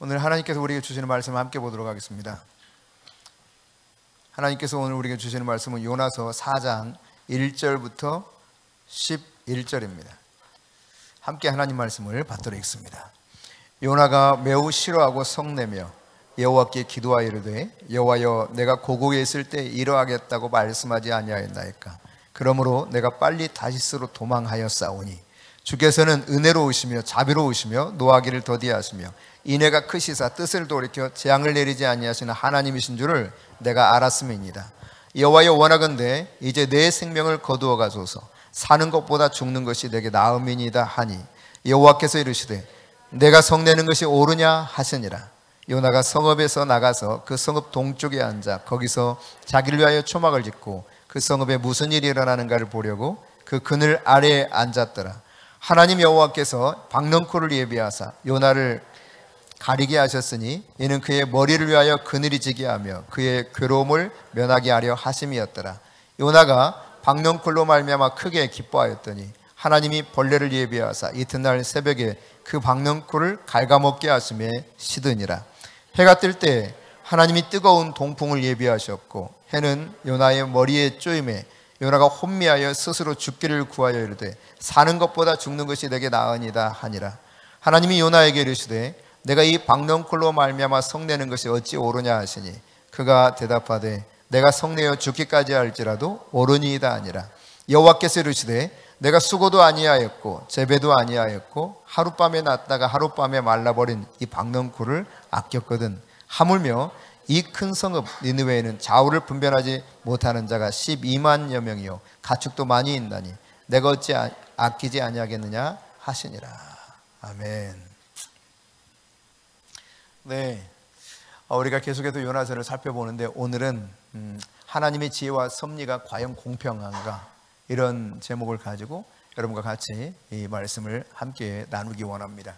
오늘 하나님께서 우리에게 주시는 말씀을 함께 보도록 하겠습니다. 하나님께서 오늘 우리에게 주시는 말씀은 요나서 4장 1절부터 11절입니다. 함께 하나님 말씀을 받도록 하겠습니다. 요나가 매우 싫어하고 성내며 여호와께 기도하여 이르되 여호와여 내가 고국에 있을 때 이러하겠다고 말씀하지 아니하였나이까. 그러므로 내가 빨리 다시스로 도망하였사오니 주께서는 은혜로우시며 자비로우시며 노하기를 더디하시며 인애가 크시사 뜻을 돌이켜 재앙을 내리지 아니하시는 하나님이신 줄을 내가 알았음이니이다. 여호와여 원하건대 이제 내 생명을 거두어 가소서. 사는 것보다 죽는 것이 내게 나음이니이다 하니 여호와께서 이르시되 내가 성내는 것이 옳으냐 하시니라. 요나가 성읍에서 나가서 그 성읍 동쪽에 앉아 거기서 자기를 위하여 초막을 짓고 그 성읍에 무슨 일이 일어나는가를 보려고 그 그늘 아래에 앉았더라. 하나님 여호와께서 박넝쿨을 예비하사 요나를 가리게 하셨으니 이는 그의 머리를 위하여 그늘이 지게 하며 그의 괴로움을 면하게 하려 하심이었더라. 요나가 박넝쿨로 말미암아 크게 기뻐하였더니 하나님이 벌레를 예비하사 이튿날 새벽에 그 박넝쿨을 갉아먹게 하심에 시드니라. 해가 뜰 때 하나님이 뜨거운 동풍을 예비하셨고 해는 요나의 머리에 쪼임에 요나가 혼미하여 스스로 죽기를 구하여 이르되 사는 것보다 죽는 것이 내게 나으니이다 하니라. 하나님이 요나에게 이르시되 내가 이 박넝쿨로 말미암아 성내는 것이 어찌 옳으냐 하시니 그가 대답하되 내가 성내어 죽기까지 할지라도 옳으니이다 하니라. 여호와께서 이르시되 내가 수고도 아니하였고 재배도 아니하였고 하룻밤에 났다가 하룻밤에 말라버린 이 박넝쿨을 아꼈거든. 하물며 이 큰 성읍 니느웨에는 좌우를 분별하지 못하는 자가 12만여 명이요 가축도 많이 있나니 내가 어찌 아끼지 아니하겠느냐 하시니라. 아멘. 네, 우리가 계속해서 요나서를 살펴보는데 오늘은 하나님의 지혜와 섭리가 과연 공평한가, 이런 제목을 가지고 여러분과 같이 이 말씀을 함께 나누기 원합니다.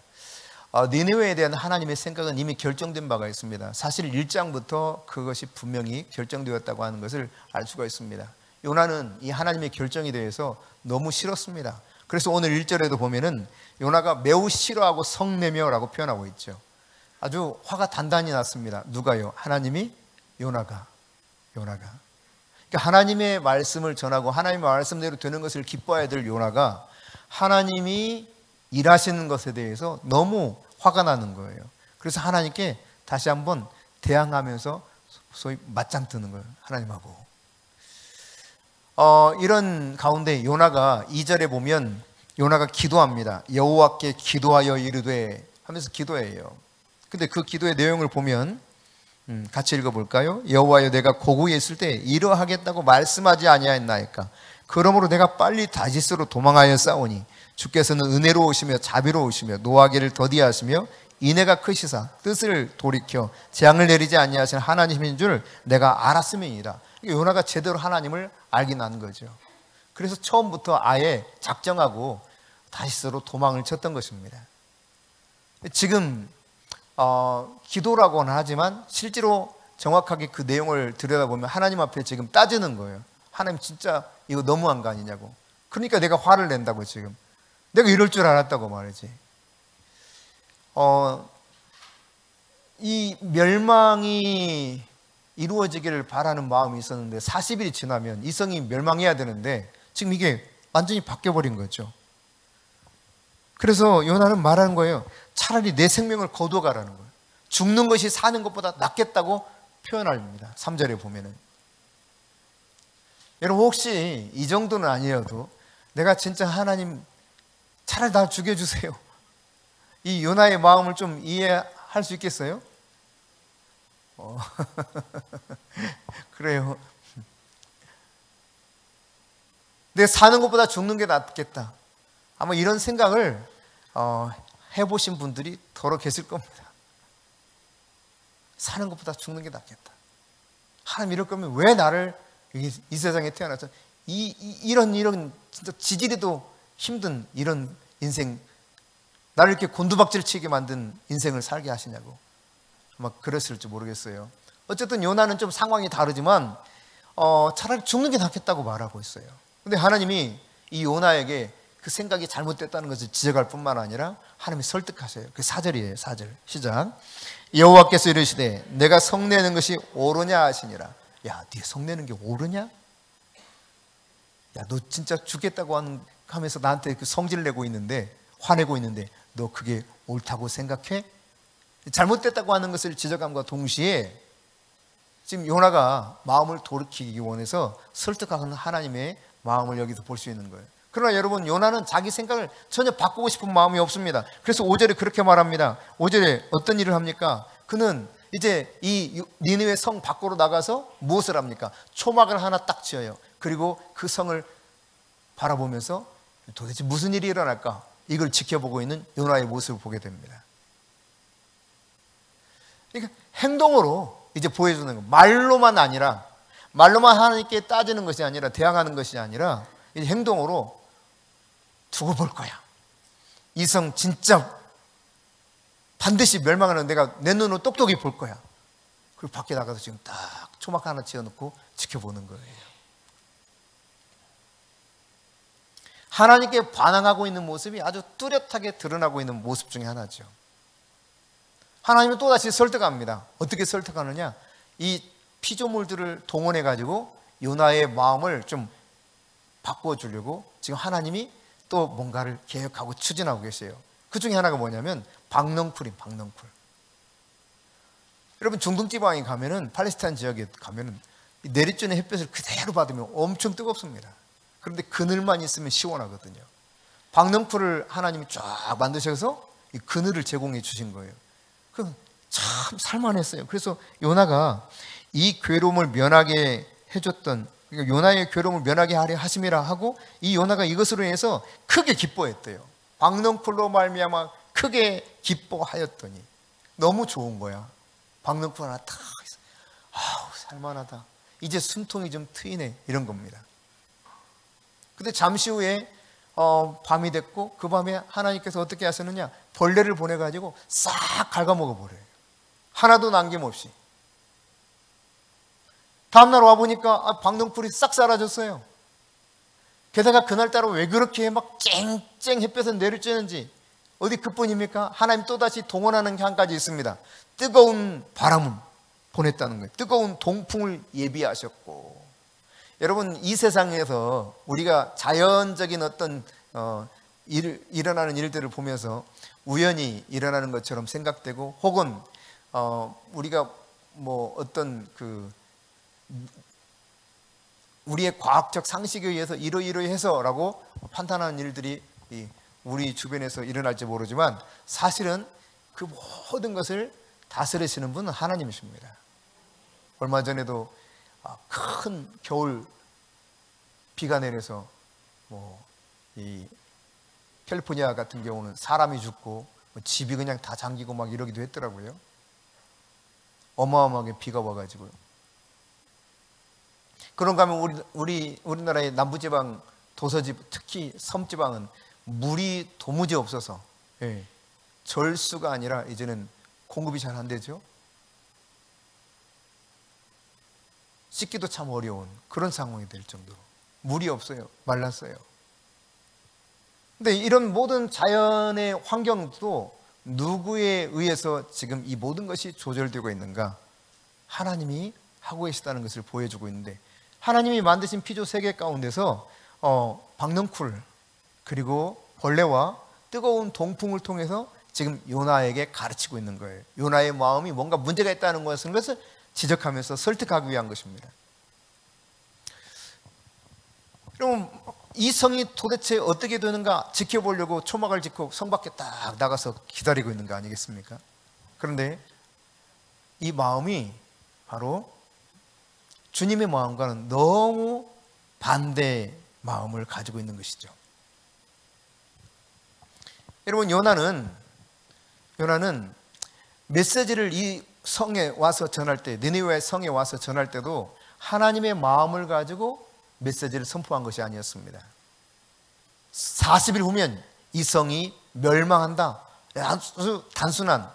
니느웨에 대한 하나님의 생각은 이미 결정된 바가 있습니다. 사실 1장부터 그것이 분명히 결정되었다고 하는 것을 알 수가 있습니다. 요나는 이 하나님의 결정에 대해서 너무 싫었습니다. 그래서 오늘 1절에도 보면은 요나가 매우 싫어하고 성내며라고 표현하고 있죠. 아주 화가 단단히 났습니다. 누가요? 하나님이? 요나가. 그러니까 하나님의 말씀을 전하고 하나님의 말씀대로 되는 것을 기뻐해야 될 요나가 하나님이 일하시는 것에 대해서 너무 화가 나는 거예요. 그래서 하나님께 다시 한번 대항하면서 소위 맞짱 뜨는 거예요. 하나님하고. 이런 가운데 요나가 2절에 보면 요나가 기도합니다. 여호와께 기도하여 이르되 하면서 기도해요. 근데 그 기도의 내용을 보면 같이 읽어볼까요? 여호와여 내가 고국에 있을 때 이러하겠다고 말씀하지 아니하였나이까. 그러므로 내가 빨리 다시스로 도망하여 싸우니 주께서는 은혜로우시며 자비로우시며 노하기를 더디하시며 인애가 크시사 뜻을 돌이켜 재앙을 내리지 아니하시는 하나님인 줄 내가 알았음이니이다. 요나가 제대로 하나님을 알긴 한 거죠. 그래서 처음부터 아예 작정하고 다시스로 도망을 쳤던 것입니다. 지금 기도라고는 하지만 실제로 정확하게 그 내용을 들여다보면 하나님 앞에 지금 따지는 거예요. 하나님 진짜 이거 너무한 거 아니냐고. 그러니까 내가 화를 낸다고. 지금 내가 이럴 줄 알았다고 말이지. 이 멸망이 이루어지기를 바라는 마음이 있었는데 40일이 지나면 이 성이 멸망해야 되는데 지금 이게 완전히 바뀌어버린 거죠. 그래서 요나는 말하는 거예요. 차라리 내 생명을 거두어가라는 거예요. 죽는 것이 사는 것보다 낫겠다고 표현합니다. 3절에 보면은. 여러분 혹시 이 정도는 아니어도 내가 진짜 하나님 차라리 나 죽여주세요. 이 요나의 마음을 좀 이해할 수 있겠어요? 그래요. 내가 사는 것보다 죽는 게 낫겠다. 아마 이런 생각을 해보신 분들이 더러 계실 겁니다. 사는 것보다 죽는 게 낫겠다. 하나님 이럴 거면 왜 나를 이 세상에 태어나서 이런 진짜 지지리도 힘든 이런 인생, 나를 이렇게 곤두박질 치게 만든 인생을 살게 하시냐고 아마 그랬을지 모르겠어요. 어쨌든 요나는 좀 상황이 다르지만 차라리 죽는 게 낫겠다고 말하고 있어요. 근데 하나님이 이 요나에게 그 생각이 잘못됐다는 것을 지적할 뿐만 아니라 하나님이 설득하세요. 그 4절이에요. 4절 시작. 여호와께서 이르시되 내가 성내는 것이 옳으냐 하시니라. 야, 네 성내는 게 옳으냐? 야, 너 진짜 죽겠다고 하면서 나한테 그 성질 내고 있는데, 화내고 있는데 너 그게 옳다고 생각해? 잘못됐다고 하는 것을 지적함과 동시에 지금 요나가 마음을 돌이키기 원해서 설득하는 하나님의 마음을 여기서 볼 수 있는 거예요. 그러나 여러분, 요나는 자기 생각을 전혀 바꾸고 싶은 마음이 없습니다. 그래서 5절에 그렇게 말합니다. 5절에 어떤 일을 합니까? 그는 이제 이 니느웨 성 밖으로 나가서 무엇을 합니까? 초막을 하나 딱 지어요. 그리고 그 성을 바라보면서 도대체 무슨 일이 일어날까? 이걸 지켜보고 있는 요나의 모습을 보게 됩니다. 그러니까 행동으로 이제 보여주는 거, 말로만 아니라, 말로만 하나님께 따지는 것이 아니라, 대항하는 것이 아니라 이제 행동으로 두고 볼 거야. 이 성 진짜 반드시 멸망하는 내가 내 눈으로 똑똑히 볼 거야. 그리고 밖에 나가서 지금 딱 초막 하나 지어놓고 지켜보는 거예요. 하나님께 반항하고 있는 모습이 아주 뚜렷하게 드러나고 있는 모습 중에 하나죠. 하나님은 또다시 설득합니다. 어떻게 설득하느냐? 이 피조물들을 동원해가지고 요나의 마음을 좀 바꿔주려고 지금 하나님이 또 뭔가를 계획하고 추진하고 계세요. 그 중에 하나가 뭐냐면 박넝쿨입니다. 박넝쿨. 여러분, 중동 지방에 가면은, 팔레스타인 지역에 가면은 내리쬐는 햇볕을 그대로 받으면 엄청 뜨겁습니다. 그런데 그늘만 있으면 시원하거든요. 박넝쿨을 하나님이 쫙 만드셔서 이 그늘을 제공해 주신 거예요. 그럼 참 살만했어요. 그래서 요나가 이 괴로움을 면하게 해줬던, 그러니까 요나의 괴로움을 면하게 하려 하심이라 하고, 이 요나가 이것으로 인해서 크게 기뻐했대요. 박넝쿨로 말미암아 크게 기뻐하였더니. 너무 좋은 거야. 박넝쿨 하나 탁 있어. 아우, 살만하다. 이제 숨통이 좀 트이네. 이런 겁니다. 근데 잠시 후에 밤이 됐고, 그 밤에 하나님께서 어떻게 하셨느냐? 벌레를 보내가지고 싹 갉아먹어 버려요. 하나도 남김없이. 다음날 와보니까 박넝쿨이 싹 사라졌어요. 게다가 그날따라 왜 그렇게 막 쨍쨍 햇볕을 내리쬐는지, 어디 그뿐입니까? 하나님 또다시 동원하는 게 한 가지 있습니다. 뜨거운 바람을 보냈다는 거예요. 뜨거운 동풍을 예비하셨고. 여러분, 이 세상에서 우리가 자연적인 어떤 일어나는 일들을 보면서 우연히 일어나는 것처럼 생각되고, 혹은 우리가 뭐 어떤 우리의 과학적 상식에 의해서 이러이러해서라고 판단하는 일들이 우리 주변에서 일어날지 모르지만, 사실은 그 모든 것을 다스리시는 분은 하나님이십니다. 얼마 전에도 큰 겨울 비가 내려서 이 캘리포니아 같은 경우는 사람이 죽고 집이 그냥 다 잠기고 막 이러기도 했더라고요. 어마어마하게 비가 와가지고요. 그런가 하면 우리나라의 남부지방 도서지, 특히 섬지방은 물이 도무지 없어서 절수가 아니라 이제는 공급이 잘 안 되죠. 씻기도 참 어려운 그런 상황이 될 정도로 물이 없어요. 말랐어요. 근데 이런 모든 자연의 환경도 누구에 의해서 지금 이 모든 것이 조절되고 있는가? 하나님이 하고 계시다는 것을 보여주고 있는데, 하나님이 만드신 피조 세계 가운데서 박넝쿨, 그리고 벌레와 뜨거운 동풍을 통해서 지금 요나에게 가르치고 있는 거예요. 요나의 마음이 뭔가 문제가 있다는 것을 지적하면서 설득하기 위한 것입니다. 그럼 이 성이 도대체 어떻게 되는가 지켜보려고 초막을 짓고 성 밖에 딱 나가서 기다리고 있는 거 아니겠습니까? 그런데 이 마음이 바로 주님의 마음과는 너무 반대의 마음을 가지고 있는 것이죠. 여러분, 요나는 메시지를 이 성에 와서 전할 때, 니느웨 성에 와서 전할 때도 하나님의 마음을 가지고 메시지를 선포한 것이 아니었습니다. 40일 후면 이 성이 멸망한다, 아주 단순한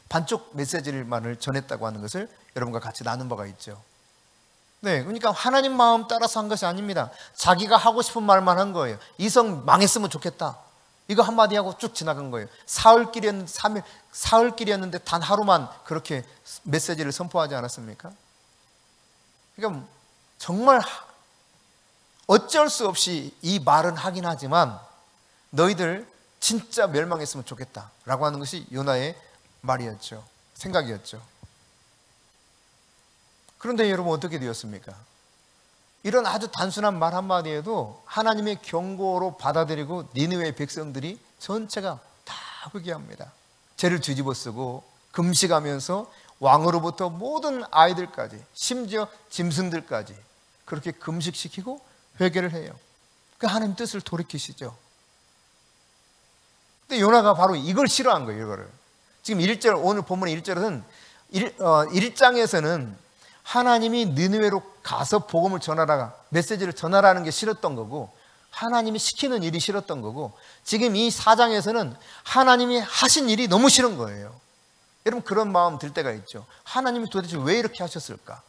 반쪽 메시지만을 전했다고 하는 것을 여러분과 같이 나눈 바가 있죠. 네, 그러니까 하나님 마음 따라서 한 것이 아닙니다. 자기가 하고 싶은 말만 한 거예요. 이성 망했으면 좋겠다. 이거 한마디 하고 쭉 지나간 거예요. 사흘길이었는데 단 하루만 그렇게 메시지를 선포하지 않았습니까? 그러니까 정말 어쩔 수 없이 이 말은 하긴 하지만 너희들 진짜 멸망했으면 좋겠다라고 하는 것이 요나의 말이었죠. 생각이었죠. 그런데 여러분 어떻게 되었습니까? 이런 아주 단순한 말 한마디에도 하나님의 경고로 받아들이고 니느웨의 백성들이 전체가 다 회개합니다. 죄를 뒤집어 쓰고 금식하면서 왕으로부터 모든 아이들까지 심지어 짐승들까지 그렇게 금식시키고 회개를 해요. 그 하나님 뜻을 돌이키시죠. 근데 요나가 바로 이걸 싫어한 거예요. 이거를. 지금 1절, 오늘 본문의 1절은 1장에서는 하나님이 니느웨로 가서 복음을 전하라, 메시지를 전하라는 게 싫었던 거고 하나님이 시키는 일이 싫었던 거고, 지금 이 4장에서는 하나님이 하신 일이 너무 싫은 거예요. 여러분 그런 마음 들 때가 있죠. 하나님이 도대체 왜 이렇게 하셨을까?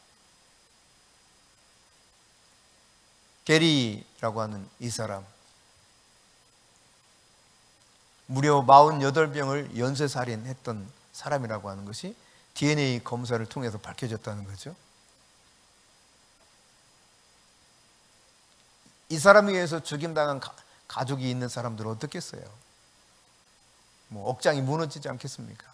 게리라고 하는 이 사람, 무려 48병을 연쇄살인했던 사람이라고 하는 것이 DNA 검사를 통해서 밝혀졌다는 거죠. 이 사람에 의해서 죽임당한 가족이 있는 사람들은 어떻겠어요? 뭐 억장이 무너지지 않겠습니까?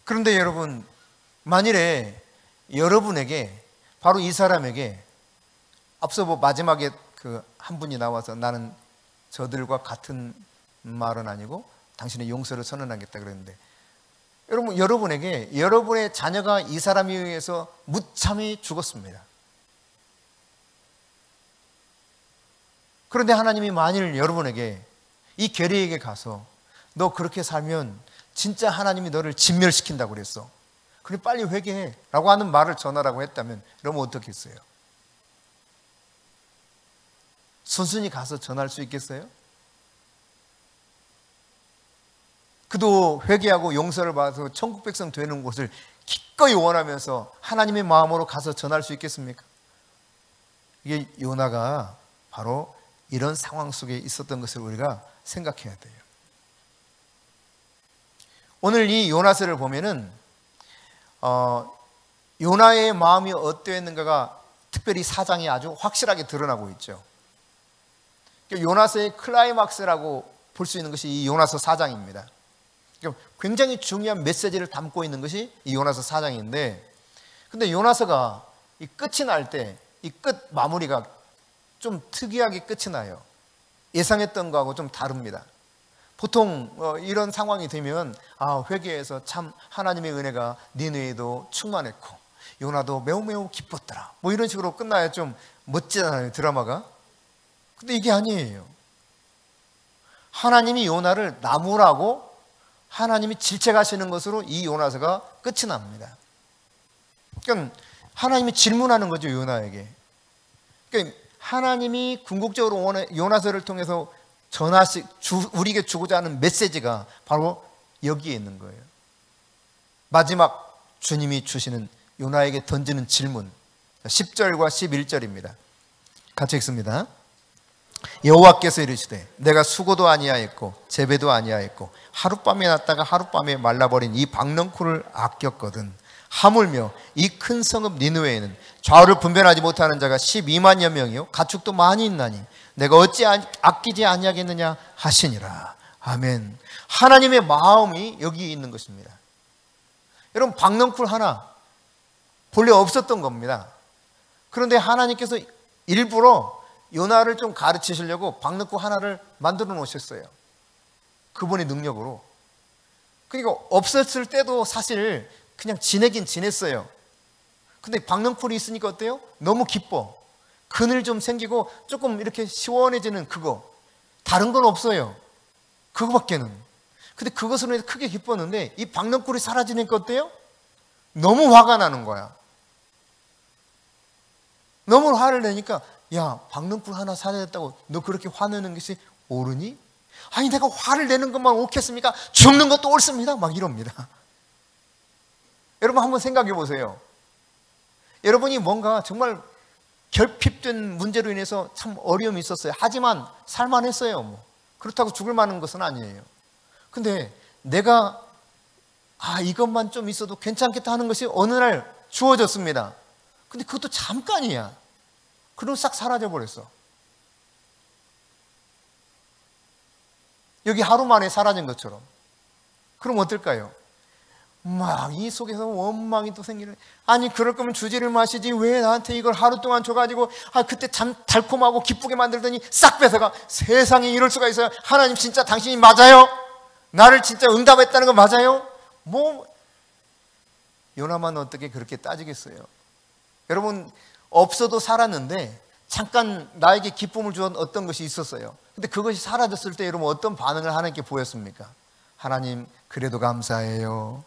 그런데 여러분, 만일에 여러분에게 바로 이 사람에게 앞서 마지막에 그 한 분이 나와서 나는 저들과 같은 말은 아니고 당신의 용서를 선언하겠다 그랬는데, 여러분에게 여러분의 자녀가 이 사람에 의해서 무참히 죽었습니다. 그런데 하나님이 만일 여러분에게 이 게리에게 가서 너 그렇게 살면 진짜 하나님이 너를 진멸시킨다고 그랬어, 그래 빨리 회개해 라고 하는 말을 전하라고 했다면 여러분 어떻겠어요? 순순히 가서 전할 수 있겠어요? 그도 회개하고 용서를 받아서 천국 백성 되는 곳을 기꺼이 원하면서 하나님의 마음으로 가서 전할 수 있겠습니까? 이게 요나가 바로 이런 상황 속에 있었던 것을 우리가 생각해야 돼요. 오늘 이 요나서를 보면은 요나의 마음이 어떠했는가가 특별히 4장에 아주 확실하게 드러나고 있죠. 요나서의 클라이막스라고 볼 수 있는 것이 이 요나서 4장입니다. 굉장히 중요한 메시지를 담고 있는 것이 이 요나서 4장인데, 근데 요나서가 이 끝이 날 때 이 끝 마무리가 좀 특이하게 끝이 나요. 예상했던 거하고 좀 다릅니다. 보통 이런 상황이 되면 회개해서 참 하나님의 은혜가 니느웨에도 충만했고 요나도 매우 매우 기뻤더라, 뭐 이런 식으로 끝나야 좀 멋지잖아요, 드라마가. 근데 이게 아니에요. 하나님이 요나를 나무라고 하나님이 질책하시는 것으로 이 요나서가 끝이 납니다. 그러니까 하나님이 질문하는 거죠, 요나에게. 그러니까 하나님이 궁극적으로 요나서를 통해서 우리에게 주고자 하는 메시지가 바로 여기에 있는 거예요. 마지막 주님이 주시는 요나에게 던지는 질문, 10절과 11절입니다. 같이 읽습니다. 여호와께서 이르시되 내가 수고도 아니하였고 재배도 아니하였고 하룻밤에 났다가 하룻밤에 말라버린 이 박넝쿨을 아꼈거든. 하물며 이 큰 성읍 니느웨에는 좌우를 분별하지 못하는 자가 12만여 명이요 가축도 많이 있나니 내가 어찌 아끼지 아니하겠느냐 하시니라. 아멘. 하나님의 마음이 여기 있는 것입니다. 여러분, 박넝쿨 하나 본래 없었던 겁니다. 그런데 하나님께서 일부러 요나를 좀 가르치시려고 박넝쿨 하나를 만들어 놓으셨어요. 그분의 능력으로. 그러니까 없었을 때도 사실 그냥 지내긴 지냈어요. 근데 박넝쿨이 있으니까 어때요? 너무 기뻐. 그늘 좀 생기고 조금 이렇게 시원해지는 그거. 다른 건 없어요. 그거밖에는. 근데 그것으로 크게 기뻤는데 이 박넝쿨이 사라지니까 어때요? 너무 화가 나는 거야. 너무 화를 내니까 야, 박넝쿨 하나 사라졌다고 너 그렇게 화내는 것이 옳으니? 아니 내가 화를 내는 것만 옳겠습니까? 죽는 것도 옳습니다. 막 이럽니다. 여러분 한번 생각해 보세요. 여러분이 뭔가 정말 결핍된 문제로 인해서 참 어려움이 있었어요. 하지만 살만했어요. 뭐. 그렇다고 죽을 만한 것은 아니에요. 근데 내가 이것만 좀 있어도 괜찮겠다 하는 것이 어느 날 주어졌습니다. 근데 그것도 잠깐이야. 그러고 싹 사라져 버렸어. 여기 하루 만에 사라진 것처럼. 그럼 어떨까요? 막 이 속에서 원망이 또 생기는. 아니 그럴 거면 주지를 마시지 왜 나한테 이걸 하루 동안 줘가지고 그때 참 달콤하고 기쁘게 만들더니 싹 뺏어가. 세상에 이럴 수가 있어요. 하나님 진짜 당신이 맞아요? 나를 진짜 응답했다는 거 맞아요? 뭐 요나만 어떻게 그렇게 따지겠어요? 여러분 없어도 살았는데 잠깐 나에게 기쁨을 주던 어떤 것이 있었어요. 근데 그것이 사라졌을 때 여러분 어떤 반응을 하나님께 보였습니까? 하나님 그래도 감사해요.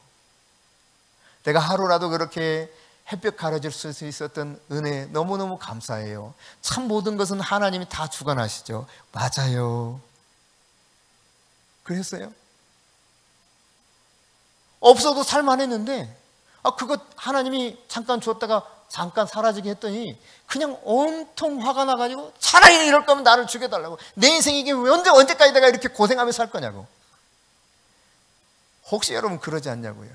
내가 하루라도 그렇게 햇볕 가려질 수 있었던 은혜 너무너무 감사해요. 참 모든 것은 하나님이 다 주관하시죠. 맞아요. 그랬어요? 없어도 살만했는데 그것 하나님이 잠깐 줬다가 잠깐 사라지게 했더니 그냥 온통 화가 나가지고 차라리 이럴 거면 나를 죽여달라고. 내 인생이 이게 언제까지 내가 이렇게 고생하며 살 거냐고. 혹시 여러분 그러지 않냐고요?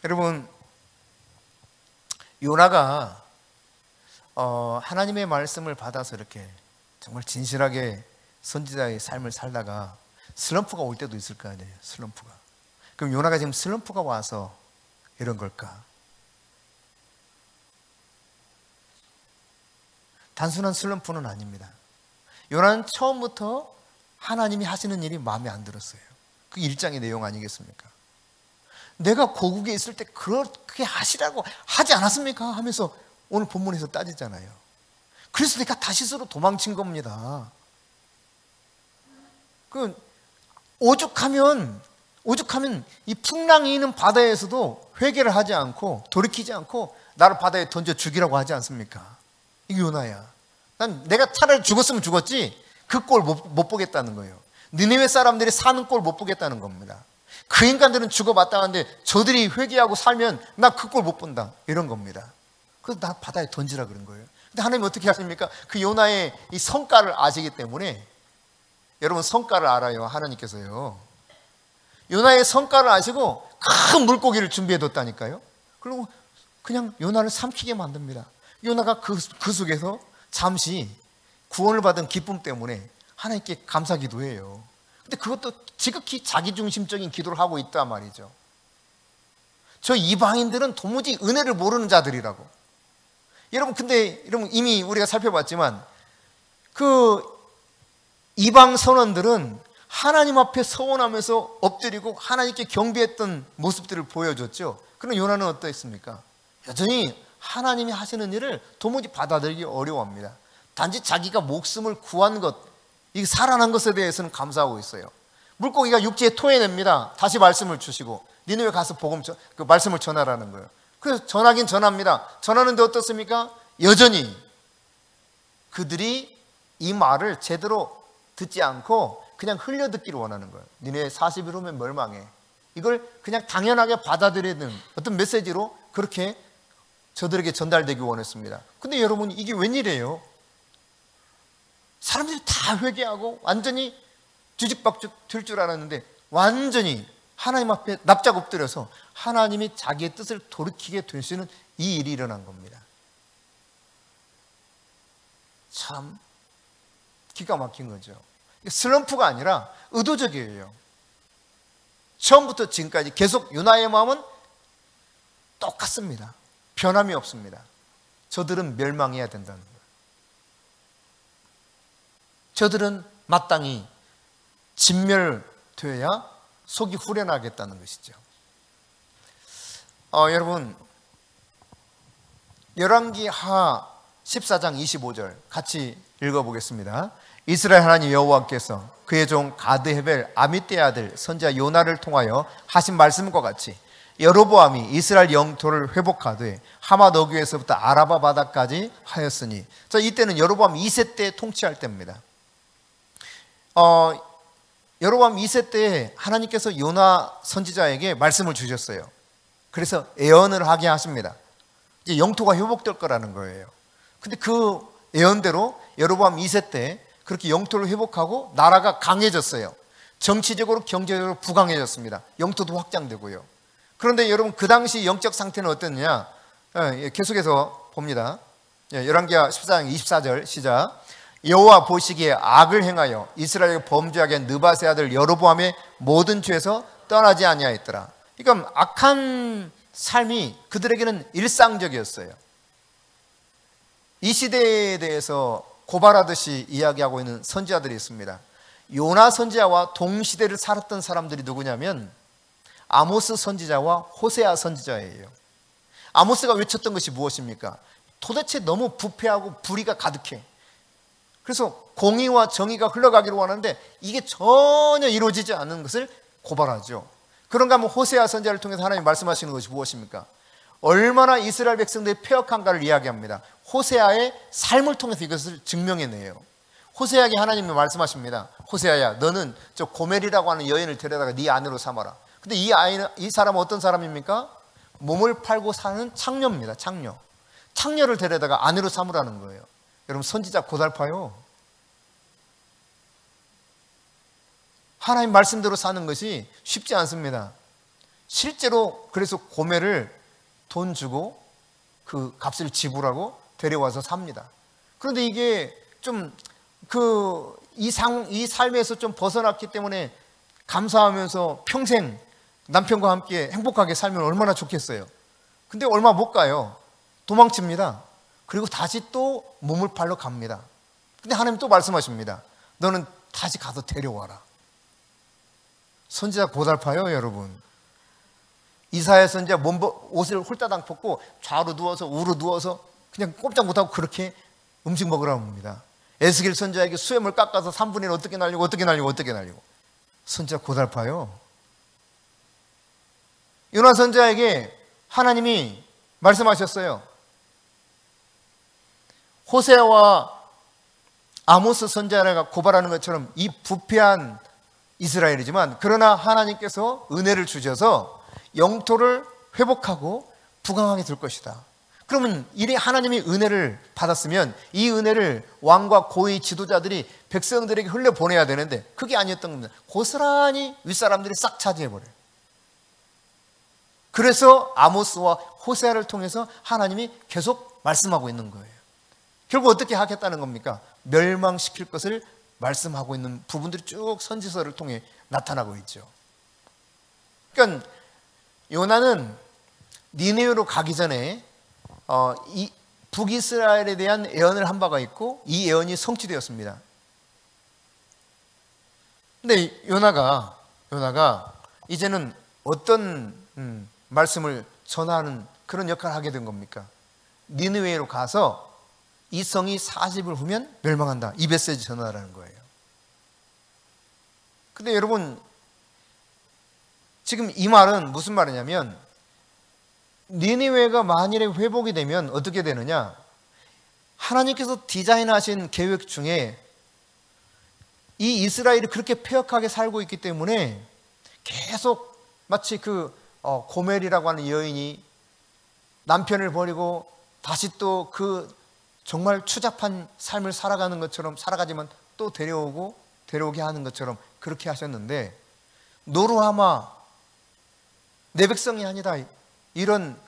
여러분 요나가 하나님의 말씀을 받아서 이렇게 정말 진실하게 선지자의 삶을 살다가 슬럼프가 올 때도 있을 거 아니에요. 슬럼프가. 그럼 요나가 지금 슬럼프가 와서 이런 걸까? 단순한 슬럼프는 아닙니다. 요나는 처음부터 하나님이 하시는 일이 마음에 안 들었어요. 그 1장의 내용 아니겠습니까? 내가 고국에 있을 때 그렇게 하시라고 하지 않았습니까? 하면서 오늘 본문에서 따지잖아요. 그래서 내가 다시스로 도망친 겁니다. 오죽하면 이 풍랑이 있는 바다에서도 회개를 하지 않고 돌이키지 않고 나를 바다에 던져 죽이라고 하지 않습니까? 이게 요나야. 내가 차라리 죽었으면 죽었지 그 꼴 못 보겠다는 거예요. 니네웨 사람들이 사는 꼴 못 보겠다는 겁니다. 그 인간들은 죽어마땅한데 저들이 회개하고 살면 나 그 꼴 못 본다 이런 겁니다. 그래서 나 바다에 던지라 그런 거예요. 근데 하나님 어떻게 하십니까? 그 요나의 이 성깔을 아시기 때문에 여러분 성깔을 알아요. 하나님께서요. 요나의 성깔을 아시고 큰 물고기를 준비해 뒀다니까요. 그리고 그냥 요나를 삼키게 만듭니다. 요나가 그 속에서 잠시 구원을 받은 기쁨 때문에 하나님께 감사 기도해요. 근데 그것도 지극히 자기중심적인 기도를 하고 있단 말이죠. 저 이방인들은 도무지 은혜를 모르는 자들이라고. 근데 여러분 이미 우리가 살펴봤지만 그 이방 선원들은 하나님 앞에 서원하면서 엎드리고 하나님께 경배했던 모습들을 보여줬죠. 그럼 요나는 어떠했습니까? 여전히 하나님이 하시는 일을 도무지 받아들이기 어려워합니다. 단지 자기가 목숨을 구한 것, 이 살아난 것에 대해서는 감사하고 있어요. 물고기가 육지에 토해냅니다. 다시 말씀을 주시고 니네웨 가서 그 말씀을 전하라는 거예요. 그래서 전하긴 전합니다. 전하는데 어떻습니까? 여전히 그들이 이 말을 제대로 듣지 않고 그냥 흘려듣기를 원하는 거예요. 니네 40일 후면 멸망해. 이걸 그냥 당연하게 받아들이는 어떤 메시지로 그렇게 저들에게 전달되기 원했습니다. 근데 여러분 이게 웬일이에요? 사람들이 다 회개하고 완전히 뒤죽박죽 될 줄 알았는데 완전히 하나님 앞에 납작 엎드려서 하나님이 자기의 뜻을 돌이키게 되시는 이 일이 일어난 겁니다. 참 기가 막힌 거죠. 슬럼프가 아니라 의도적이에요. 처음부터 지금까지 계속 요나의 마음은 똑같습니다. 변함이 없습니다. 저들은 멸망해야 된다는 거예요. 저들은 마땅히 진멸되어야 속이 후련하겠다는 것이죠. 여러분 열왕기하 14장 25절 같이 읽어보겠습니다. 이스라엘 하나님 여호와께서 그의 종 가드헤벨 아미떼 아들 선지자 요나를 통하여 하신 말씀과 같이 여로보암이 이스라엘 영토를 회복하되 하맛 어귀에서부터 아라바 바다까지 하였으니, 자, 이때는 여로보암 2세 때 통치할 때입니다. 여로보암 2세 때에 하나님께서 요나 선지자에게 말씀을 주셨어요. 그래서 예언을 하게 하십니다. 이제 영토가 회복될 거라는 거예요. 근데 그 예언대로 여로보암 2세 때 그렇게 영토를 회복하고 나라가 강해졌어요. 정치적으로 경제적으로 부강해졌습니다. 영토도 확장되고요. 그런데 여러분, 그 당시 영적 상태는 어땠느냐? 계속해서 봅니다. 열왕기하 14장 24절 시작. 여호와 보시기에 악을 행하여 이스라엘에 범죄하게 한 느밧의 아들 여로보암의 모든 죄에서 떠나지 아니하였더라. 그러니까 악한 삶이 그들에게는 일상적이었어요. 이 시대에 대해서 고발하듯이 이야기하고 있는 선지자들이 있습니다. 요나 선지자와 동시대를 살았던 사람들이 누구냐면 아모스 선지자와 호세아 선지자예요. 아모스가 외쳤던 것이 무엇입니까? 도대체 너무 부패하고 불의가 가득해. 그래서 공의와 정의가 흘러가기를 원하는데 이게 전혀 이루어지지 않는 것을 고발하죠. 그런가 하면 호세아 선지자를 통해서 하나님이 말씀하시는 것이 무엇입니까? 얼마나 이스라엘 백성들이 패역한가를 이야기합니다. 호세아의 삶을 통해서 이것을 증명해내요. 호세아에게 하나님이 말씀하십니다. 호세아야, 너는 저 고멜이라고 하는 여인을 데려다가 네 아내로 삼아라. 근데 이 사람은 어떤 사람입니까? 몸을 팔고 사는 창녀입니다. 창녀. 창녀를 데려다가 아내로 삼으라는 거예요. 여러분, 선지자 고달파요. 하나님 말씀대로 사는 것이 쉽지 않습니다. 실제로 그래서 고멜을 돈 주고 그 값을 지불하고 데려와서 삽니다. 그런데 이게 좀 이 삶에서 좀 벗어났기 때문에 감사하면서 평생 남편과 함께 행복하게 살면 얼마나 좋겠어요. 근데 얼마 못 가요. 도망칩니다. 그리고 다시 또 몸을 팔러 갑니다. 근데 하나님 또 말씀하십니다. 너는 다시 가서 데려와라. 선지자 고달파요, 여러분. 이사야 선지자 옷을 홀따당 벗고 좌로 누워서 우로 누워서 그냥 꼼짝 못하고 그렇게 음식 먹으라고 합니다. 에스겔 선지자에게 수염을 깎아서 3분의 1 어떻게 날리고 어떻게 날리고 어떻게 날리고. 선지자 고달파요. 요나 선지자에게 하나님이 말씀하셨어요. 호세아와 아모스 선지자가 고발하는 것처럼 이 부패한 이스라엘이지만, 그러나 하나님께서 은혜를 주셔서 영토를 회복하고 부강하게 될 것이다. 그러면 이리 하나님이 은혜를 받았으면 이 은혜를 왕과 고위 지도자들이 백성들에게 흘려보내야 되는데 그게 아니었던 겁니다. 고스란히 윗사람들이 싹 차지해버려요. 그래서 아모스와 호세아를 통해서 하나님이 계속 말씀하고 있는 거예요. 결국 어떻게 하겠다는 겁니까? 멸망시킬 것을 말씀하고 있는 부분들이 쭉 선지서를 통해 나타나고 있죠. 그러니까 요나는 니느웨로 가기 전에 이 북이스라엘에 대한 예언을 한 바가 있고 이 예언이 성취되었습니다. 근데 요나가 이제는 어떤 말씀을 전하는 그런 역할을 하게 된 겁니까? 니느웨로 가서 이 성이 40일 후면 멸망한다. 이 메시지 전하라는 거예요. 근데 여러분, 지금 이 말은 무슨 말이냐면 니느웨가 만일에 회복이 되면 어떻게 되느냐? 하나님께서 디자인하신 계획 중에 이 이스라엘이 그렇게 패역하게 살고 있기 때문에 계속 마치 고멜이라고 하는 여인이 남편을 버리고 다시 또 정말 추잡한 삶을 살아가는 것처럼 살아가지만 또 데려오게 하는 것처럼 그렇게 하셨는데, 노루하마 내 백성이 아니다 이런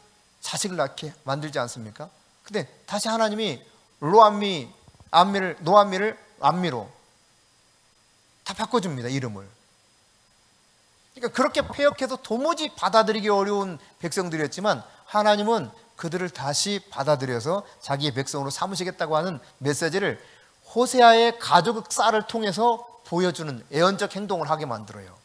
자식을 낳게 만들지 않습니까? 근데 다시 하나님이 노아미를 암미로 다 바꿔줍니다, 이름을. 그러니까 그렇게 패역해서 도무지 받아들이기 어려운 백성들이었지만 하나님은 그들을 다시 받아들여서 자기의 백성으로 삼으시겠다고 하는 메시지를 호세아의 가족 쌀을 통해서 보여주는 예언적 행동을 하게 만들어요.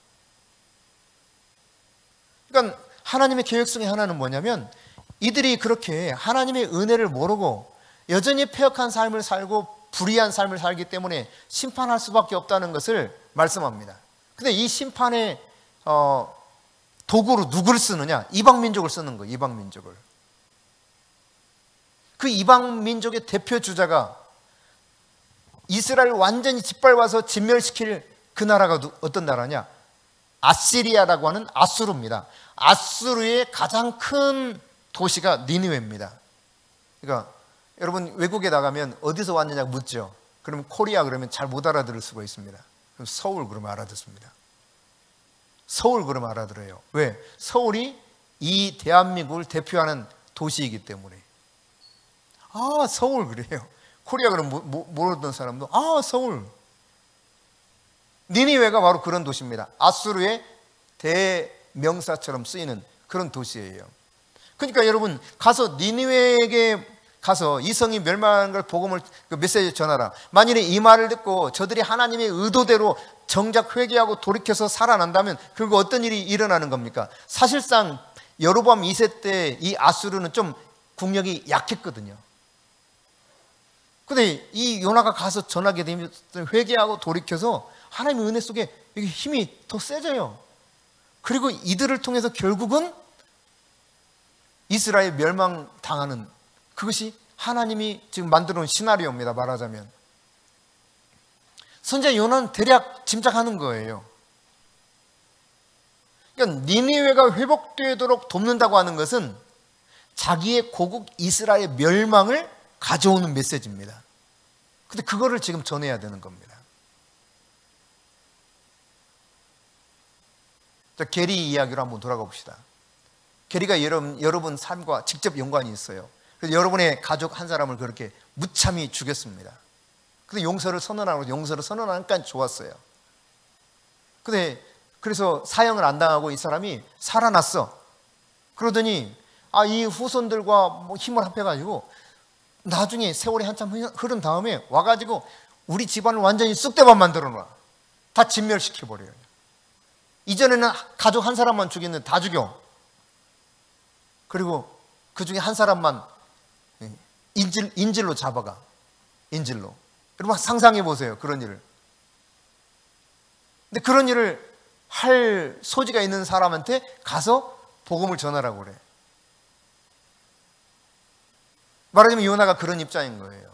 그러니까 하나님의 계획 중에 하나는 뭐냐면 이들이 그렇게 하나님의 은혜를 모르고 여전히 패역한 삶을 살고 불의한 삶을 살기 때문에 심판할 수밖에 없다는 것을 말씀합니다. 근데 이 심판의 도구로 누구를 쓰느냐? 이방 민족을 쓰는 거예요. 이방 민족을. 그 이방 민족의 대표 주자가 이스라엘 완전히 짓밟아서 진멸시킬 그 나라가 어떤 나라냐? 아시리아라고 하는 아수르입니다. 아수르의 가장 큰 도시가 니느웨입니다. 그러니까 여러분 외국에 나가면 어디서 왔느냐 묻죠. 그러면 코리아 그러면 잘 못 알아들을 수가 있습니다. 그럼 서울 그러면 알아듣습니다. 서울 그러면 알아들어요. 왜? 서울이 이 대한민국을 대표하는 도시이기 때문에. 아, 서울 그래요. 코리아 그러면 모르던 사람도 아, 서울. 니니웨가 바로 그런 도시입니다. 아수르의 대명사처럼 쓰이는 그런 도시예요. 그러니까 여러분 가서 니니웨에게 가서 이 성이 멸망하는 걸 복음을 그 메시지 전하라. 만일에 이 말을 듣고 저들이 하나님의 의도대로 정작 회개하고 돌이켜서 살아난다면 그리고 어떤 일이 일어나는 겁니까? 사실상 여로보암 2세 때 이 아수르는 좀 국력이 약했거든요. 근데 이 요나가 가서 전하게 되면 회개하고 돌이켜서 하나님의 은혜 속에 힘이 더 세져요. 그리고 이들을 통해서 결국은 이스라엘 멸망당하는 그것이 하나님이 지금 만들어 놓은 시나리오입니다. 말하자면 선지자 요나는 대략 짐작하는 거예요. 그러니까 니느웨가 회복되도록 돕는다고 하는 것은 자기의 고국 이스라엘 멸망을 가져오는 메시지입니다. 근데 그거를 지금 전해야 되는 겁니다. 자, 게리 이야기로 한번 돌아가 봅시다. 게리가 여러분 삶과 직접 연관이 있어요. 그래서 여러분의 가족 한 사람을 그렇게 무참히 죽였습니다. 근데 용서를 선언하니까 좋았어요. 근데 그래서 사형을 안 당하고 이 사람이 살아났어. 그러더니 이 후손들과 힘을 합해가지고 나중에 세월이 한참 흐른 다음에 와가지고 우리 집안을 완전히 쑥대밭 만들어 놔. 다 진멸시켜버려요. 이전에는 가족 한 사람만 죽였는데 다 죽여. 그리고 그 중에 한 사람만 인질로 잡아가. 인질로. 여러분 상상해 보세요. 그런 일을. 근데 그런 일을 할 소지가 있는 사람한테 가서 복음을 전하라고 그래. 말하자면 요나가 그런 입장인 거예요.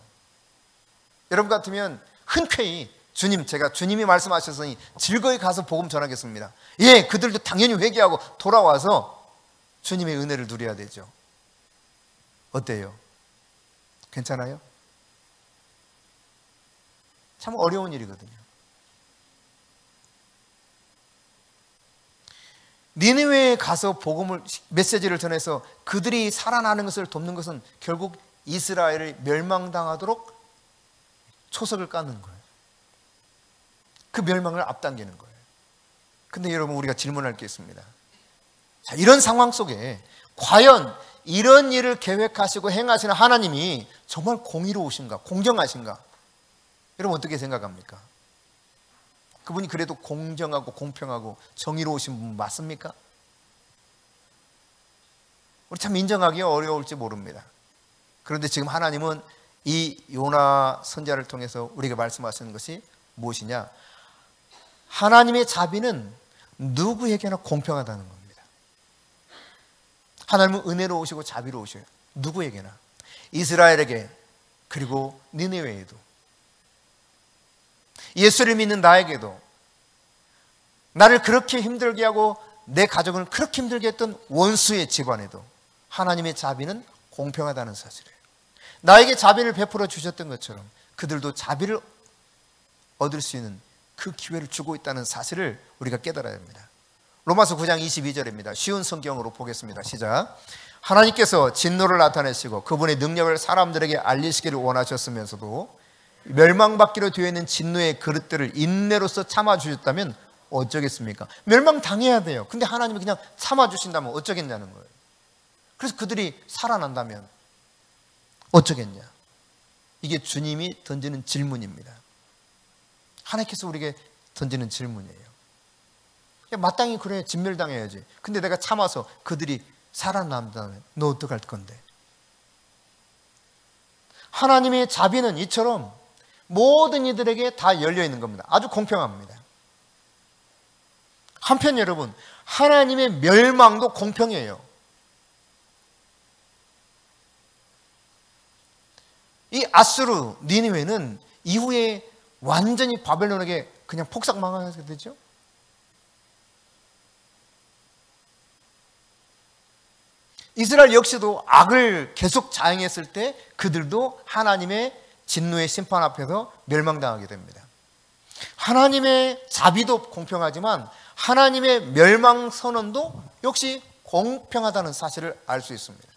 여러분 같으면 흔쾌히 주님이 말씀하셨으니 즐거이 가서 복음 전하겠습니다. 예, 그들도 당연히 회개하고 돌아와서 주님의 은혜를 누려야 되죠. 어때요? 괜찮아요? 참 어려운 일이거든요. 니느웨에 가서 복음을 메시지를 전해서 그들이 살아나는 것을 돕는 것은 결국 이스라엘을 멸망당하도록 초석을 까는 거예요. 그 멸망을 앞당기는 거예요. 근데 여러분 우리가 질문할 게 있습니다. 자, 이런 상황 속에 과연 이런 일을 계획하시고 행하시는 하나님이 정말 공의로우신가? 공정하신가? 여러분 어떻게 생각합니까? 그분이 그래도 공정하고 공평하고 정의로우신 분 맞습니까? 우리 참 인정하기 어려울지 모릅니다. 그런데 지금 하나님은 이 요나 선지자를 통해서 우리에게 말씀하시는 것이 무엇이냐? 하나님의 자비는 누구에게나 공평하다는 겁니다. 하나님은 은혜로우시고 자비로우셔요. 누구에게나. 이스라엘에게 그리고 니느웨에도. 예수를 믿는 나에게도. 나를 그렇게 힘들게 하고 내 가족을 그렇게 힘들게 했던 원수의 집안에도 하나님의 자비는 공평하다는 사실이에요. 나에게 자비를 베풀어 주셨던 것처럼 그들도 자비를 얻을 수 있는 그 기회를 주고 있다는 사실을 우리가 깨달아야 합니다. 로마서 9장 22절입니다. 쉬운 성경으로 보겠습니다. 시작. 하나님께서 진노를 나타내시고 그분의 능력을 사람들에게 알리시기를 원하셨으면서도 멸망받기로 되어 있는 진노의 그릇들을 인내로서 참아주셨다면 어쩌겠습니까? 멸망당해야 돼요. 근데 하나님이 그냥 참아주신다면 어쩌겠냐는 거예요. 그래서 그들이 살아난다면 어쩌겠냐? 이게 주님이 던지는 질문입니다. 하나님께서 우리에게 던지는 질문이에요. 마땅히 그래, 진멸당해야지. 근데 내가 참아서 그들이 살아난다면 너 어떡할 건데? 하나님의 자비는 이처럼 모든 이들에게 다 열려 있는 겁니다. 아주 공평합니다. 한편 여러분, 하나님의 멸망도 공평해요. 이 아수르, 니느웨는 이후에 완전히 바벨론에게 그냥 폭삭망하게 되죠. 이스라엘 역시도 악을 계속 자행했을 때 그들도 하나님의 진노의 심판 앞에서 멸망당하게 됩니다. 하나님의 자비도 공평하지만 하나님의 멸망 선언도 역시 공평하다는 사실을 알 수 있습니다.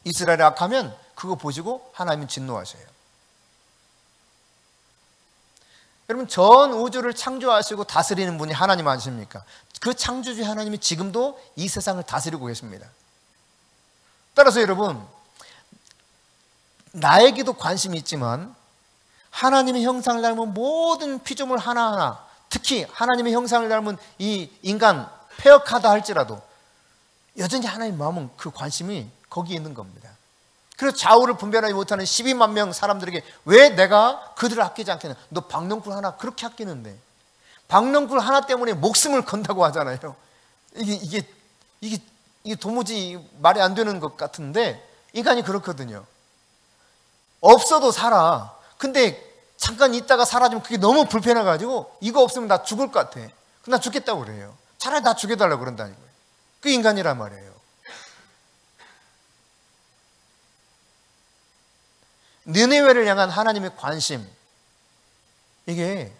이스라엘이 악하면 그거 보시고 하나님은 진노하셔요. 여러분, 전 우주를 창조하시고 다스리는 분이 하나님 아니십니까? 그 창조주 하나님이 지금도 이 세상을 다스리고 계십니다. 따라서 여러분, 나에게도 관심이 있지만 하나님의 형상을 닮은 모든 피조물 하나하나, 특히 하나님의 형상을 닮은 이 인간 폐역하다 할지라도 여전히 하나님의 마음은 그 관심이 거기에 있는 겁니다. 그래서 좌우를 분별하지 못하는 12만 명 사람들에게 왜 내가 그들을 아끼지 않겠냐? 너 박넝쿨 하나 그렇게 아끼는데, 박넝쿨 하나 때문에 목숨을 건다고 하잖아요. 이게 도무지 말이 안 되는 것 같은데 인간이 그렇거든요. 없어도 살아. 근데 잠깐 있다가 사라지면 그게 너무 불편해가지고 이거 없으면 나 죽을 것 같아. 나 죽겠다고 그래요. 차라리 나 죽여달라고 그런다는 거예요. 그 인간이란 말이에요. 느네웨를 향한 하나님의 관심, 이게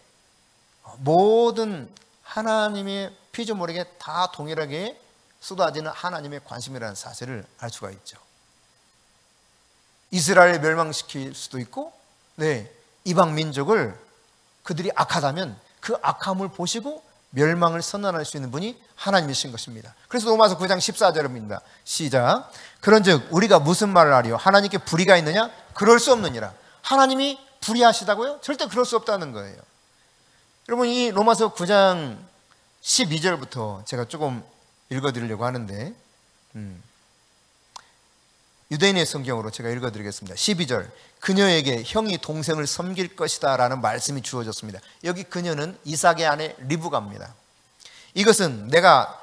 모든 하나님의 피조물에게 다 동일하게 쏟아지는 하나님의 관심이라는 사실을 알 수가 있죠. 이스라엘을 멸망시킬 수도 있고, 이방 민족을 그들이 악하다면 그 악함을 보시고 멸망을 선언할 수 있는 분이 하나님이신 것입니다. 그래서 로마서 9장 14절입니다. 시작. 그런즉 우리가 무슨 말을 하리요? 하나님께 불의가 있느냐? 그럴 수 없느니라. 하나님이 불의하시다고요? 절대 그럴 수 없다는 거예요. 여러분, 이 로마서 9장 12절부터 제가 조금 읽어드리려고 하는데, 유대인의 성경으로 제가 읽어드리겠습니다. 12절. 그녀에게 형이 동생을 섬길 것이다 라는 말씀이 주어졌습니다. 여기 그녀는 이삭의 아내 리브가입니다. 이것은 내가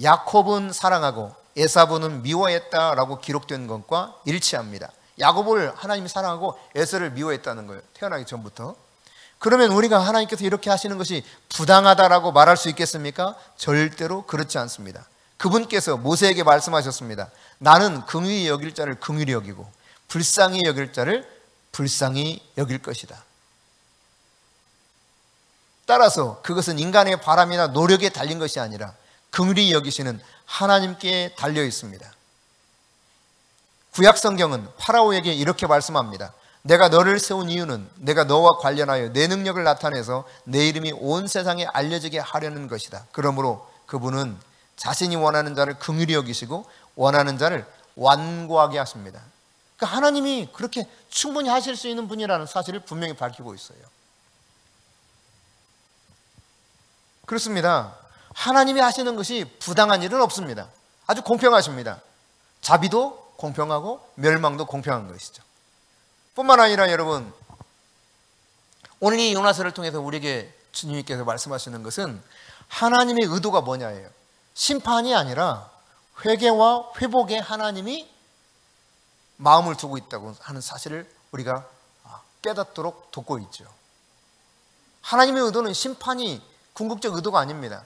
야곱은 사랑하고 에사브는 미워했다라고 기록된 것과 일치합니다. 야곱을 하나님이 사랑하고 에서를 미워했다는 거예요. 태어나기 전부터. 그러면 우리가 하나님께서 이렇게 하시는 것이 부당하다라고 말할 수 있겠습니까? 절대로 그렇지 않습니다. 그분께서 모세에게 말씀하셨습니다. 나는 긍휼히 여길 자를 긍휼히 여기고 불쌍히 여길 자를 불쌍히 여길 것이다. 따라서 그것은 인간의 바람이나 노력에 달린 것이 아니라 긍휼히 여기시는 하나님께 달려 있습니다. 구약 성경은 파라오에게 이렇게 말씀합니다. 내가 너를 세운 이유는 내가 너와 관련하여 내 능력을 나타내서 내 이름이 온 세상에 알려지게 하려는 것이다. 그러므로 그분은 자신이 원하는 자를 긍휼히 여기시고 원하는 자를 완고하게 하십니다. 그러니까 하나님이 그렇게 충분히 하실 수 있는 분이라는 사실을 분명히 밝히고 있어요. 그렇습니다. 하나님이 하시는 것이 부당한 일은 없습니다. 아주 공평하십니다. 자비도 공평하고 멸망도 공평한 것이죠. 뿐만 아니라 여러분, 오늘 이 요나서를 통해서 우리에게 주님께서 말씀하시는 것은 하나님의 의도가 뭐냐예요. 심판이 아니라 회개와 회복에 하나님이 마음을 두고 있다고 하는 사실을 우리가 깨닫도록 돕고 있죠. 하나님의 의도는 심판이 궁극적 의도가 아닙니다.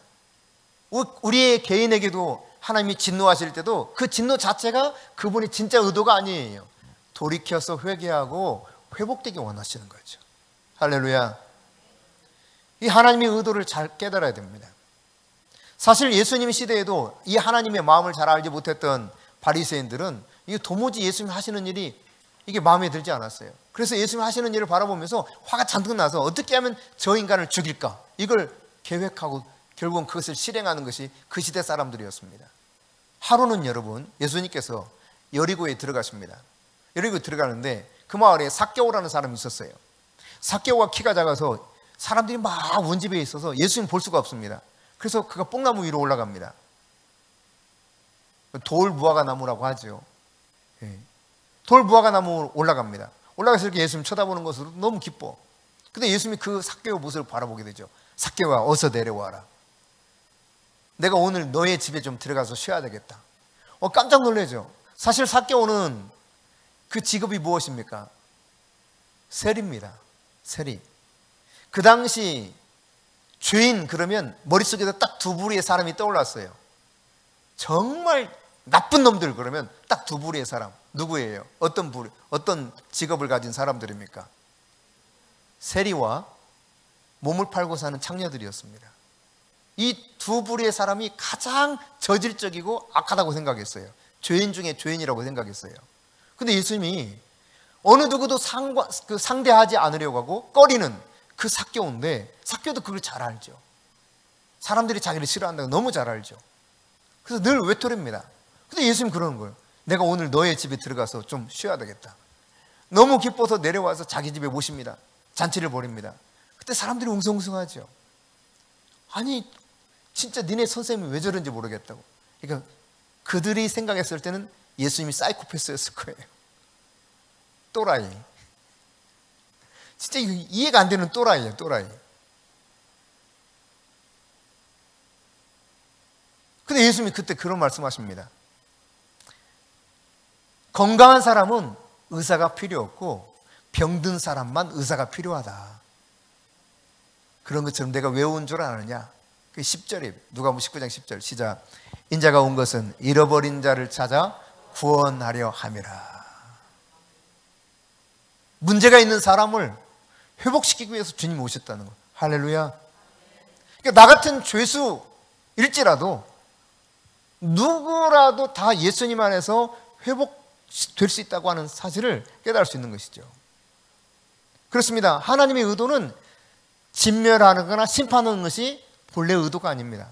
우리의 개인에게도 하나님이 진노하실 때도 그 진노 자체가 그분이 진짜 의도가 아니에요. 돌이켜서 회개하고 회복되기 원하시는 거죠. 할렐루야. 이 하나님의 의도를 잘 깨달아야 됩니다. 사실 예수님 시대에도 이 하나님의 마음을 잘 알지 못했던 바리새인들은 이게 도무지 예수님 하시는 일이 이게 마음에 들지 않았어요. 그래서 예수님 하시는 일을 바라보면서 화가 잔뜩 나서 어떻게 하면 저 인간을 죽일까? 이걸 계획하고 결국은 그것을 실행하는 것이 그 시대 사람들이었습니다. 하루는 여러분, 예수님께서 여리고에 들어가십니다. 여리고에 들어가는데 그 마을에 삭개오라는 사람이 있었어요. 삭개오가 키가 작아서 사람들이 막 운집에 있어서 예수님 볼 수가 없습니다. 그래서 그가 뽕나무 위로 올라갑니다. 돌무화과 나무라고 하죠. 돌무화과 나무 올라갑니다. 올라가서 이렇게 예수님 쳐다보는 것으로 너무 기뻐. 근데 예수님이 그 삭개오 모습을 바라보게 되죠. 삭개오야, 어서 내려와라. 내가 오늘 너의 집에 좀 들어가서 쉬어야 되겠다. 깜짝 놀라죠. 사실 삭개오는 그 직업이 무엇입니까? 세리입니다. 세리. 그 당시 죄인 그러면 머릿속에서 딱 두 부류의 사람이 떠올랐어요. 정말 나쁜 놈들 그러면 딱 두 부류의 사람. 누구예요? 어떤 부류, 어떤 직업을 가진 사람들입니까? 세리와 몸을 팔고 사는 창녀들이었습니다. 이 두 부류의 사람이 가장 저질적이고 악하다고 생각했어요. 죄인 중에 죄인이라고 생각했어요. 근데 예수님이 어느 누구도 상대하지 않으려고 하고 꺼리는 그 삭개오인데, 삭개오도 그걸 잘 알죠. 사람들이 자기를 싫어한다고 너무 잘 알죠. 그래서 늘 외톨입니다. 근데 예수님 그러는 거예요. 내가 오늘 너의 집에 들어가서 좀 쉬어야 되겠다. 너무 기뻐서 내려와서 자기 집에 모십니다. 잔치를 벌입니다. 그때 사람들이 웅성웅성하죠. 아니 진짜 니네 선생님이 왜 저런지 모르겠다고. 그러니까 그들이 생각했을 때는 예수님이 사이코패스였을 거예요. 또라이. 진짜 이해가 안 되는 또라이예요. 또라이. 근데 예수님이 그때 그런 말씀하십니다. 건강한 사람은 의사가 필요 없고 병든 사람만 의사가 필요하다. 그런 것처럼 내가 왜 온 줄 아느냐? 그 10절이에요. 누가복음 19장 10절 시작. 인자가 온 것은 잃어버린 자를 찾아 구원하려 함이라. 문제가 있는 사람을 회복시키기 위해서 주님이 오셨다는 거예요. 할렐루야. 그러니까 나 같은 죄수일지라도 누구라도 다 예수님 안에서 회복될 수 있다고 하는 사실을 깨달을 수 있는 것이죠. 그렇습니다. 하나님의 의도는 진멸하는 거나 심판하는 것이 본래 의도가 아닙니다.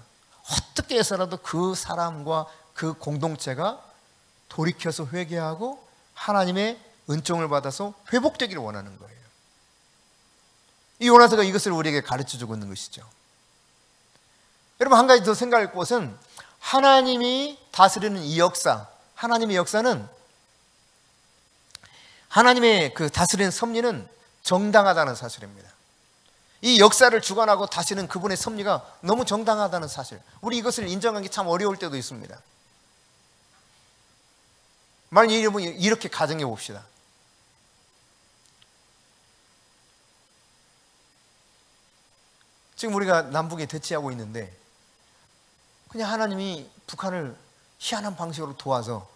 어떻게 해서라도 그 사람과 그 공동체가 돌이켜서 회개하고 하나님의 은총을 받아서 회복되기를 원하는 거예요. 이 요나서가 이것을 우리에게 가르쳐주고 있는 것이죠. 여러분, 한 가지 더 생각할 것은 하나님이 다스리는 이 역사, 하나님의 역사는, 하나님의 그 다스리는 섭리는 정당하다는 사실입니다. 이 역사를 주관하고 다스리는 그분의 섭리가 너무 정당하다는 사실, 우리 이것을 인정하기 참 어려울 때도 있습니다. 만약 이렇게 가정해 봅시다. 지금 우리가 남북에 대치하고 있는데 그냥 하나님이 북한을 희한한 방식으로 도와서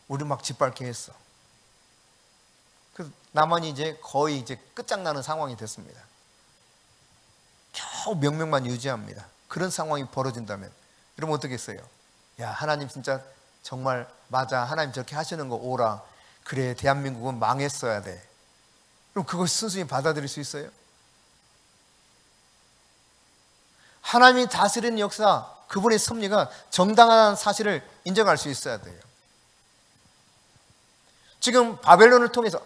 우리를 막 짓밟게 했어. 그래서 남한이 이제 거의 이제 끝장나는 상황이 됐습니다. 겨우 명명만 유지합니다. 그런 상황이 벌어진다면 여러분 어떻게 했어요? 야, 하나님 진짜 정말 맞아. 하나님 저렇게 하시는 거 오라. 그래, 대한민국은 망했어야 돼. 그럼 그걸 순순히 받아들일 수 있어요? 하나님이 다스리는 역사, 그분의 섭리가 정당한 사실을 인정할 수 있어야 돼요. 지금 바벨론을 통해서,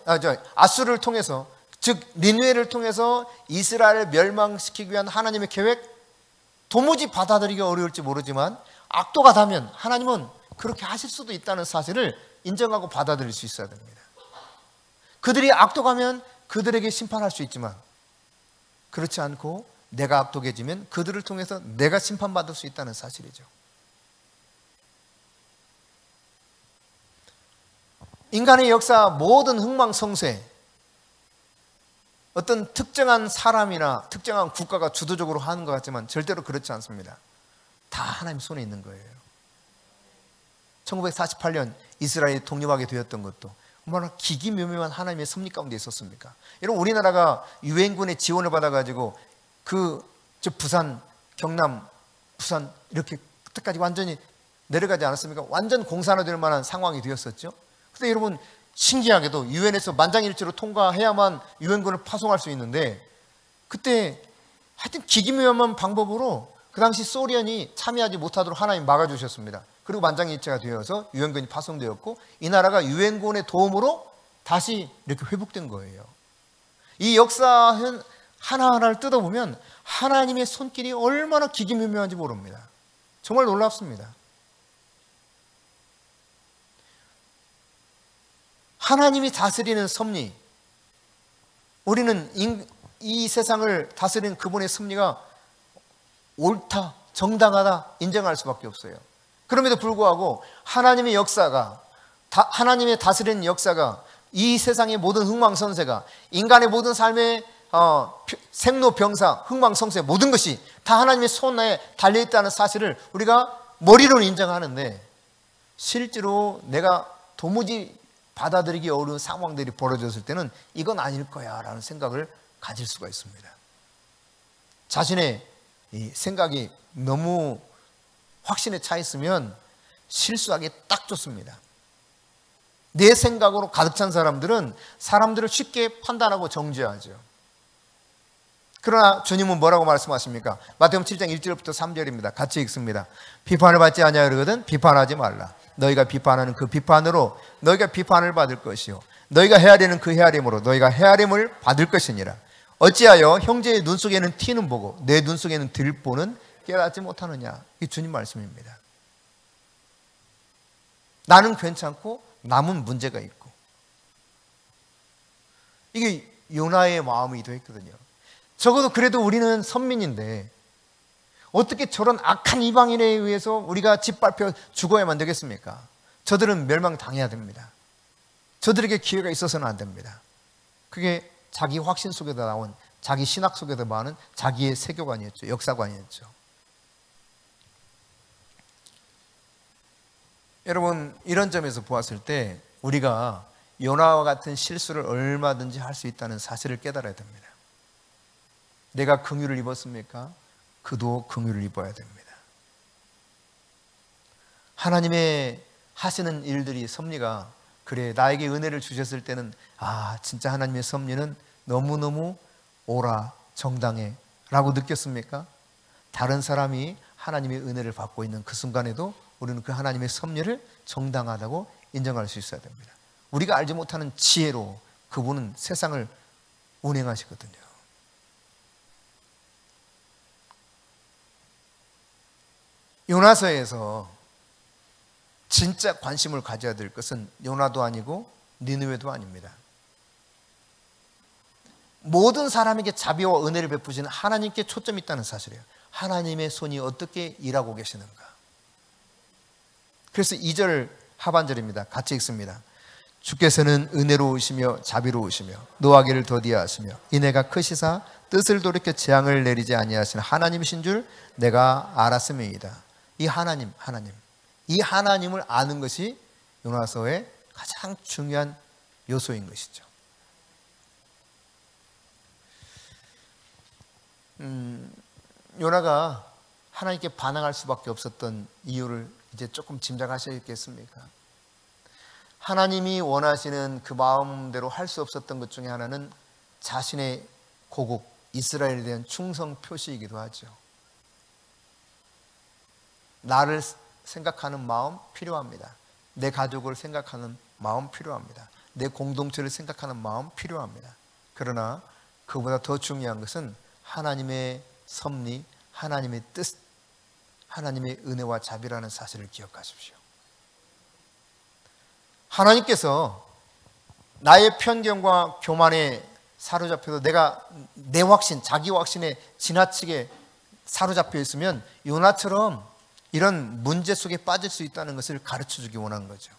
아수르를 통해서, 즉 니느웨를 통해서 이스라엘을 멸망시키기 위한 하나님의 계획, 도무지 받아들이기 어려울지 모르지만 악도가 다면 하나님은 그렇게 하실 수도 있다는 사실을 인정하고 받아들일 수 있어야 됩니다. 그들이 악도가면 그들에게 심판할 수 있지만 그렇지 않고 내가 악독해지면 그들을 통해서 내가 심판받을 수 있다는 사실이죠. 인간의 역사 모든 흥망성쇠, 어떤 특정한 사람이나 특정한 국가가 주도적으로 하는 것 같지만 절대로 그렇지 않습니다. 다 하나님 손에 있는 거예요. 1948년 이스라엘이 독립하게 되었던 것도 얼마나 기기묘묘한 하나님의 섭리 가운데 있었습니까? 여러분, 우리나라가 유엔군의 지원을 받아가지고 저 부산, 경남, 부산 이렇게 그때까지 완전히 내려가지 않았습니까? 완전 공산화될 만한 상황이 되었었죠. 근데 여러분, 신기하게도 유엔에서 만장일치로 통과해야만 유엔군을 파송할 수 있는데 그때 하여튼 기기묘한 방법으로 그 당시 소련이 참여하지 못하도록 하나님 막아주셨습니다. 그리고 만장일치가 되어서 유엔군이 파송되었고 이 나라가 유엔군의 도움으로 다시 이렇게 회복된 거예요. 이 역사는 하나하나를 뜯어보면 하나님의 손길이 얼마나 기기묘묘한지 모릅니다. 정말 놀랍습니다. 하나님이 다스리는 섭리, 우리는 이 세상을 다스리는 그분의 섭리가 옳다, 정당하다 인정할 수밖에 없어요. 그럼에도 불구하고 하나님의 역사가, 하나님의 다스리는 역사가, 이 세상의 모든 흥망성쇠가, 인간의 모든 삶의 생로병사, 흥망성쇠 모든 것이 다 하나님의 손에 달려있다는 사실을 우리가 머리로는 인정하는데, 실제로 내가 도무지 받아들이기 어려운 상황들이 벌어졌을 때는 이건 아닐 거야 라는 생각을 가질 수가 있습니다. 자신의 이 생각이 너무 확신에 차 있으면 실수하기 딱 좋습니다. 내 생각으로 가득 찬 사람들은 사람들을 쉽게 판단하고 정죄하죠. 그러나 주님은 뭐라고 말씀하십니까? 마태복음 7장 1절부터 3절입니다. 같이 읽습니다. 비판을 받지 아니하거든 비판하지 말라. 너희가 비판하는 그 비판으로 너희가 비판을 받을 것이요 너희가 헤아리는 그 헤아림으로 너희가 헤아림을 받을 것이니라. 어찌하여 형제의 눈 속에는 티는 보고 내 눈 속에는 들보는 깨닫지 못하느냐. 이게 주님 말씀입니다. 나는 괜찮고 남은 문제가 있고, 이게 요나의 마음이 되었거든요. 적어도 그래도 우리는 선민인데 어떻게 저런 악한 이방인에 의해서 우리가 짓밟혀 죽어야만 되겠습니까? 저들은 멸망당해야 됩니다. 저들에게 기회가 있어서는 안 됩니다. 그게 자기 확신 속에서 나온, 자기 신학 속에서 많은 자기의 세계관이었죠. 역사관이었죠. 여러분, 이런 점에서 보았을 때 우리가 요나와 같은 실수를 얼마든지 할 수 있다는 사실을 깨달아야 됩니다. 내가 긍휼을 입었습니까? 그도 긍휼을 입어야 됩니다. 하나님의 하시는 일들이, 섭리가, 그래 나에게 은혜를 주셨을 때는 진짜 하나님의 섭리는 너무너무 옳아, 정당해 라고 느꼈습니까? 다른 사람이 하나님의 은혜를 받고 있는 그 순간에도 우리는 그 하나님의 섭리를 정당하다고 인정할 수 있어야 됩니다. 우리가 알지 못하는 지혜로 그분은 세상을 운행하시거든요. 요나서에서 진짜 관심을 가져야 될 것은 요나도 아니고 니느웨도 아닙니다. 모든 사람에게 자비와 은혜를 베푸시는 하나님께 초점이 있다는 사실이에요. 하나님의 손이 어떻게 일하고 계시는가. 그래서 2절 하반절입니다. 같이 읽습니다. 주께서는 은혜로우시며 자비로우시며 노하기를 더디하시며 인애가 크시사 뜻을 돌이켜 재앙을 내리지 아니하시는 하나님이신 줄 내가 알았음이니이다. 이 하나님을 아는 것이 요나서의 가장 중요한 요소인 것이죠. 요나가 하나님께 반항할 수밖에 없었던 이유를 이제 조금 짐작하시겠습니까? 하나님이 원하시는 그 마음대로 할 수 없었던 것 중에 하나는 자신의 고국 이스라엘에 대한 충성 표시이기도 하죠. 나를 생각하는 마음 필요합니다. 내 가족을 생각하는 마음 필요합니다. 내 공동체를 생각하는 마음 필요합니다. 그러나 그보다 더 중요한 것은 하나님의 섭리, 하나님의 뜻, 하나님의 은혜와 자비라는 사실을 기억하십시오. 하나님께서 나의 편견과 교만에 사로잡혀도 내가 내 확신, 자기 확신에 지나치게 사로잡혀 있으면 요나처럼 이런 문제 속에 빠질 수 있다는 것을 가르쳐주기 원하는 거죠.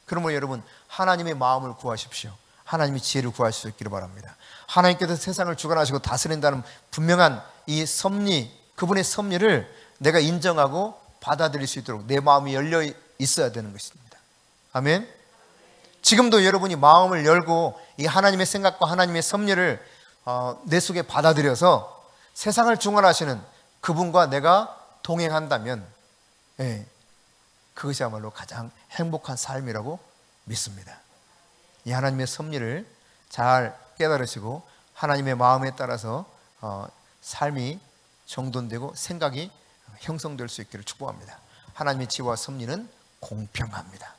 그러므로 여러분, 하나님의 마음을 구하십시오. 하나님의 지혜를 구하실 수 있기를 바랍니다. 하나님께서 세상을 주관하시고 다스린다는 분명한 이 섭리, 그분의 섭리를 내가 인정하고 받아들일 수 있도록 내 마음이 열려 있어야 되는 것입니다. 아멘. 지금도 여러분이 마음을 열고 이 하나님의 생각과 하나님의 섭리를 내 속에 받아들여서 세상을 주관하시는 그분과 내가 동행한다면 그것이야말로 가장 행복한 삶이라고 믿습니다. 이 하나님의 섭리를 잘 깨달으시고 하나님의 마음에 따라서 삶이 정돈되고 생각이 형성될 수 있기를 축복합니다. 하나님의 지혜와 섭리는 공평합니다.